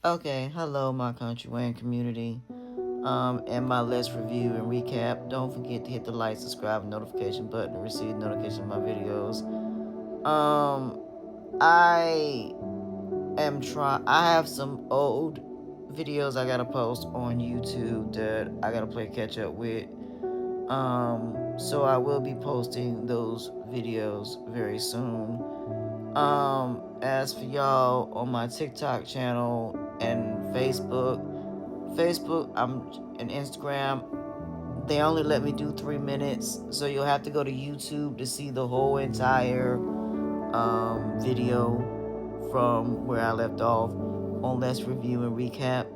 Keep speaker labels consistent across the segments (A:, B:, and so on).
A: Okay, hello, my Kountry Wayne community, and my Let's Review and Recap. Don't forget to hit the like, subscribe, and notification button to receive notifications of my videos. I am trying. I have some old videos I gotta post on YouTube that I gotta play catch up with. So I will be posting those videos very soon. As for y'all on my TikTok channel and Facebook, and Instagram, they only let me do 3 minutes, so you'll have to go to YouTube to see the whole entire video from where I left off on Let's Review and Recap.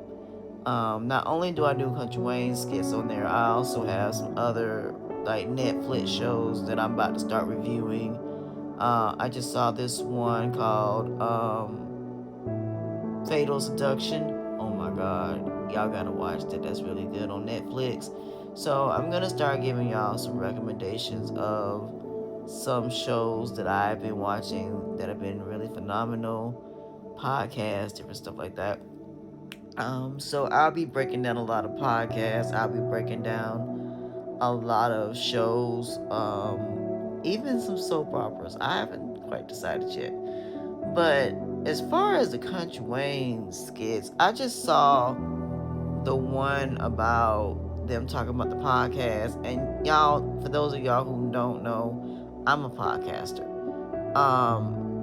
A: Not only do I do Kountry Wayne skits on there, I also have some other like Netflix shows that I'm about to start reviewing. I just saw this one called Fatal Seduction. Oh my god, y'all gotta watch that. That's really good on Netflix. So I'm gonna start giving y'all some recommendations of some shows that I've been watching that have been really phenomenal, podcasts, different stuff like that. So I'll be breaking down a lot of podcasts. I'll be breaking down a lot of shows, even some soap operas. I haven't quite decided yet. But as far as the Kountry Wayne skits, I just saw the one about them talking about the podcast. And y'all, for those of y'all who don't know, I'm a podcaster.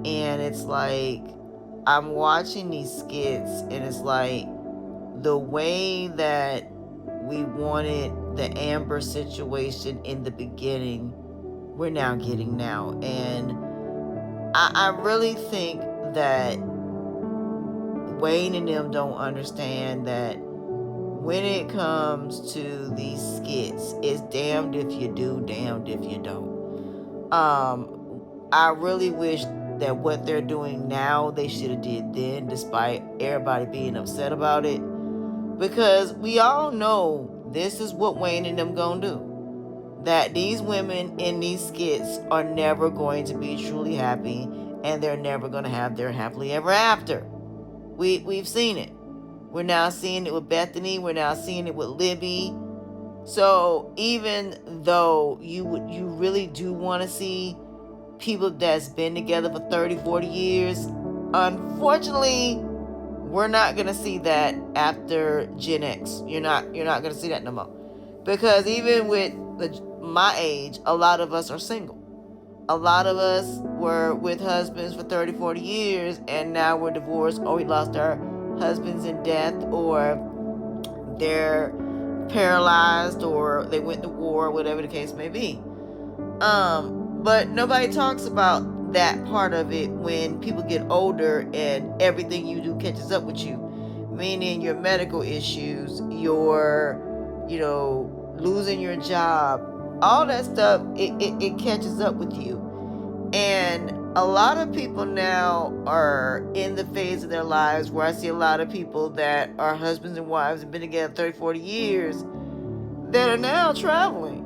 A: And it's like I'm watching these skits, and it's like the way that we wanted the Amber situation in the beginning, we're now getting now. And I really think that Wayne and them don't understand that when it comes to these skits, it's damned if you do, damned if you don't. I really wish that what they're doing now, they should have did then, despite everybody being upset about it. Because we all know this is what Wayne and them gonna do. That these women in these skits are never going to be truly happy, and they're never going to have their happily ever after. We've seen it. We're now seeing it with Bethany. We're now seeing it with Libby. So even though you really do want to see people that's been together for 30, 40 years, unfortunately, we're not going to see that after Gen X. You're not going to see that no more. Because even with my age, a lot of us are single. A lot of us were with husbands for 30, 40 years, and now we're divorced, or we lost our husbands in death, or they're paralyzed, or they went to war, whatever the case may be. But nobody talks about that part of it when people get older and everything you do catches up with you. Meaning your medical issues, your, losing your job, all that stuff, it catches up with you. And a lot of people now are in the phase of their lives where I see a lot of people that are husbands and wives and been together 30, 40 years that are now traveling.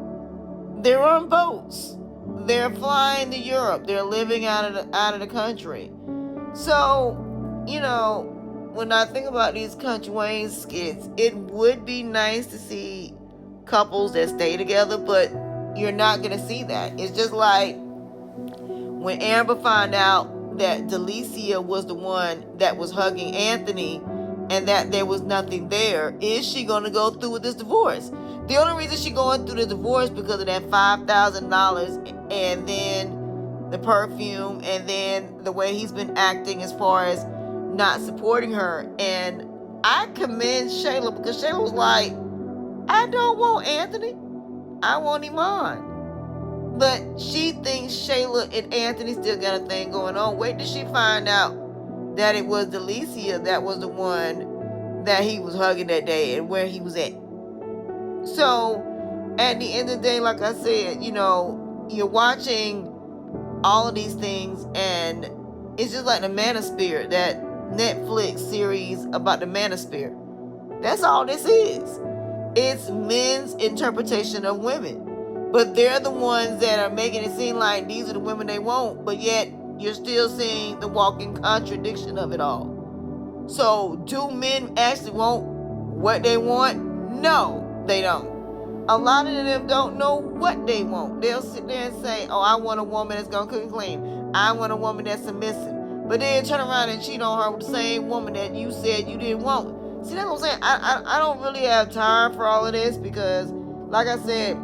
A: They're on boats. They're flying to Europe. They're living out of the country. So, when I think about these Kountry Wayne skits, it would be nice to see couples that stay together, but you're not going to see that. It's just like when Amber found out that Delicia was the one that was hugging Anthony and that there was nothing there, is she going to go through with this divorce? The only reason she's going through the divorce because of that $5,000 and then the perfume and then the way he's been acting as far as not supporting her. And I commend Shayla because Shayla was like, I don't want Anthony. I want him on. But she thinks Shayla and Anthony still got a thing going on. Wait till she find out that it was Delicia that was the one that he was hugging that day and where he was at. So, at the end of the day, like I said, you're watching all of these things, and it's just like the Manosphere, that Netflix series about the Manosphere. That's all this is. It's men's interpretation of women. But they're the ones that are making it seem like these are the women they want, but yet you're still seeing the walking contradiction of it all. So, do men actually want what they want? No, they don't. A lot of them don't know what they want. They'll sit there and say, oh, I want a woman that's going to cook and clean. I want a woman that's submissive. But then turn around and cheat on her with the same woman that you said you didn't want. See, that's what I'm saying. I don't really have time for all of this because, like I said,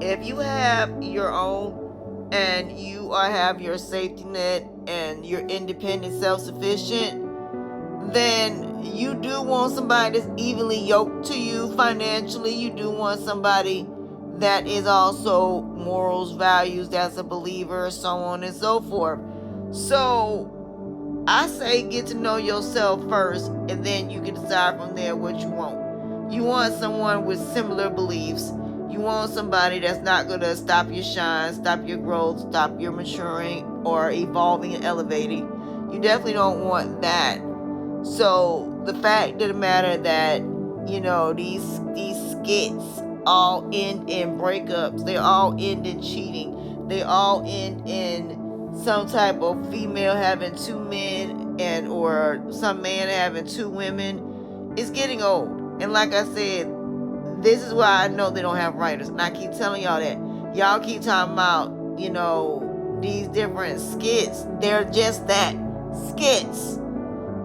A: if you have your own and you have your safety net and you're independent, self-sufficient, then you do want somebody that's evenly yoked to you financially. You do want somebody that is also morals, values, that's a believer, so on and so forth. So I say get to know yourself first, and then you can decide from there what you want. You want someone with similar beliefs. You want somebody that's not going to stop your shine, stop your growth, stop your maturing or evolving and elevating. You definitely don't want that. So the fact of the matter that, these skits all end in breakups, they all end in cheating, they all end in some type of female having two men and or some man having two women, it's getting old. And like I said, this is why I know they don't have writers. And I keep telling y'all that. Y'all keep talking about, these different skits. They're just that, skits.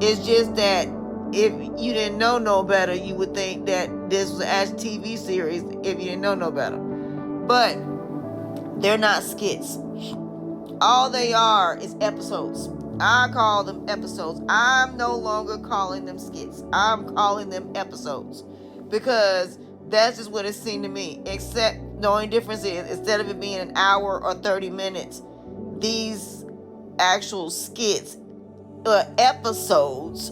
A: It's just that if you didn't know no better, you would think that this was a TV series if you didn't know no better. But they're not skits. All they are is episodes. I call them episodes. I'm no longer calling them skits. I'm calling them episodes. Because that's just what it seemed to me. Except the only difference is instead of it being an hour or 30 minutes, these actual skits, episodes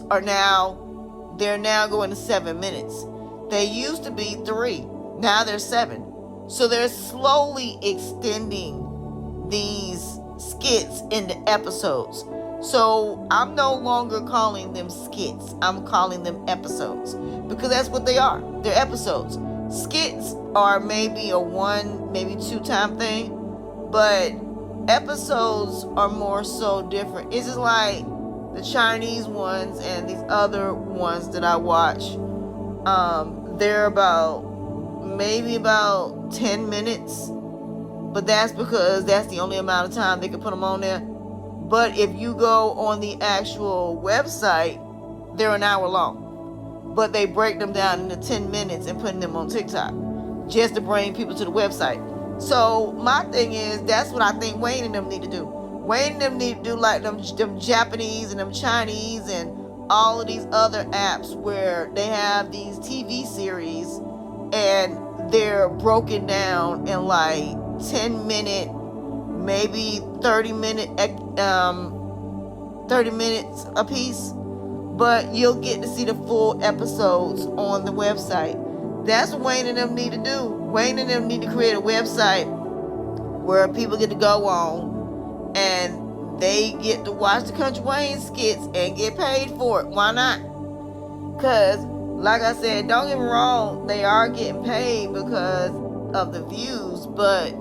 A: they're now going to 7 minutes. They used to be 3. Now they're 7. So they're slowly extending these skits into episodes. So I'm no longer calling them skits. I'm calling them episodes because that's what they are. They're episodes. Skits are maybe a 1, maybe 2 time thing, but episodes are more so different. It's just like the Chinese ones and these other ones that I watch. They're maybe about 10 minutes, but that's because that's the only amount of time they can put them on there. But if you go on the actual website, they're an hour long, but they break them down into 10 minutes and putting them on TikTok just to bring people to the website. So my thing is, that's what I think Wayne and them need to do. Wayne and them need to do like them Japanese and them Chinese and all of these other apps where they have these TV series and they're broken down in like 10 minute, maybe 30 minutes a piece, but you'll get to see the full episodes on the website. That's what Wayne and them need to do. Wayne and them need to create a website where people get to go on and they get to watch the Kountry Wayne skits and get paid for it. Why not? Because, like I said, don't get me wrong, they are getting paid because of the views, but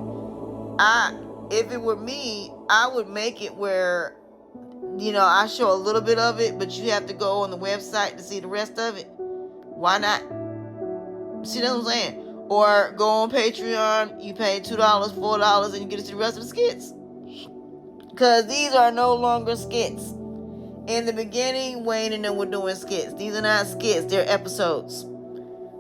A: if it were me, I would make it where, I show a little bit of it, but you have to go on the website to see the rest of it. Why not? See what I'm saying? Or go on Patreon, you pay $2, $4, and you get to see the rest of the skits. Because these are no longer skits. In the beginning, Wayne and them were doing skits. These are not skits, they're episodes.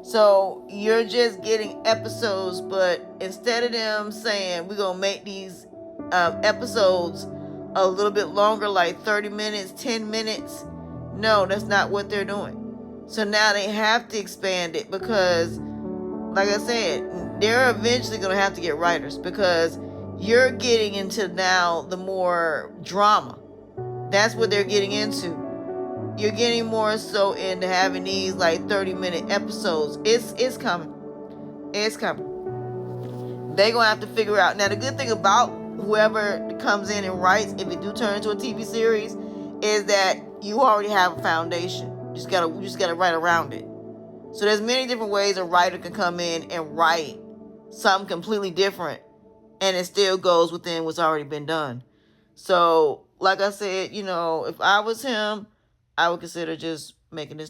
A: So you're just getting episodes, but instead of them saying we're going to make these episodes a little bit longer, like 30 minutes, 10 minutes, no, that's not what they're doing. So now they have to expand it because, like I said, they're eventually going to have to get writers because you're getting into now the more drama. That's what they're getting into. You're getting more so into having these like 30-minute episodes. It's coming. It's coming. They're going to have to figure out. Now, the good thing about whoever comes in and writes, if it do turn into a TV series, is that you already have a foundation. You just gotta write around it. So there's many different ways a writer can come in and write something completely different, and it still goes within what's already been done. So, like I said, if I was him, I would consider just making this